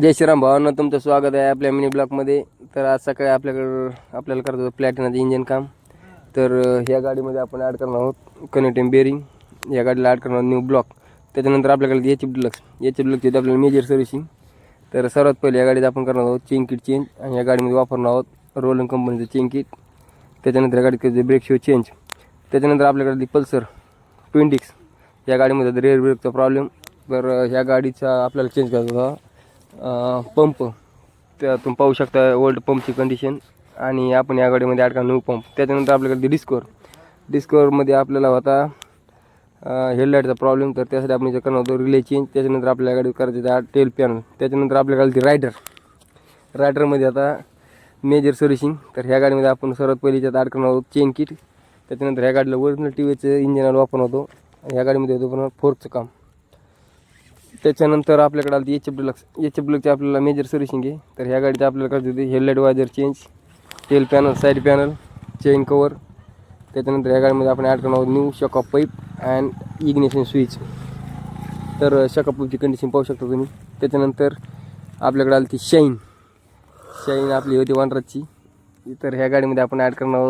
जय श्रीराम भावांनो, तुमचं स्वागत आहे आपल्या मिनी ब्लॉकमध्ये. तर आज सकाळी आपल्याला करतो प्लॅटिनाचं इंजन काम. तर ह्या गाडीमध्ये आपण ॲड करणार आहोत कनेक्टिंग बेरिंग. या गाडीला ॲड करणार आहोत न्यू ब्लॉक. त्याच्यानंतर आपल्याकडे HF डिलक्सची आपल्याला मेजर सर्व्हिसिंग. तर सर्वात पहिले या गाडीत आपण करणार आहोत चेन किट चेंज, आणि या गाडीमध्ये वापरणार आहोत रोलन कंपनीचं चेन किट. त्याच्यानंतर या गाडीत ब्रेक शो चेंज. त्याच्यानंतर आपल्याकडे पल्सर ट्विंडिक्स या गाडीमध्ये रेअर ब्रेकचा प्रॉब्लेम. तर ह्या गाडीचा आपल्याला चेंज करायचा होता पंप. त्यातून पाहू शकता ओल्ड पंपची कंडिशन. आणि आपण या गाडीमध्ये ॲड करा न्यू पंप. त्याच्यानंतर आपल्याकडे डिस्कवरमध्ये आपल्याला होता हेडलाईटचा प्रॉब्लेम. तर त्यासाठी आपण इथे करणार होतो रिले चेंज. त्याच्यानंतर आपल्या गाडी करायचं टेल पॅनल. त्याच्यानंतर आपल्याकडे रायडरमध्ये आता मेजर सर्व्हिसिंग. तर ह्या गाडीमध्ये आपण सर्वात पहिली त्यात ॲड करणार आहोत चेन किट. त्याच्यानंतर ह्या गाडीला ओरिजिनल TVचं इंजिन वापरणार होतो. ह्या गाडीमध्ये होतो पण फोर्कचं काम. त्याच्यानंतर आपल्याकडे आली HF डिलक्सची आपल्याला मेजर सर्व्हिसिंग आहे. तर ह्या गाडीत आपल्याला करायची होती headlight visor change, tail panel, side panel, chain cover. त्याच्यानंतर ह्या गाडीमध्ये आपण ॲड करणार आहोत new shock up pipe and ignition switch. तर शॉकअप पाईपची कंडिशन पाहू शकता तुम्ही. त्याच्यानंतर आपल्याकडे आली ती शाईन आपली होती 1 रथची. तर ह्या गाडीमध्ये आपण ॲड करणार आहोत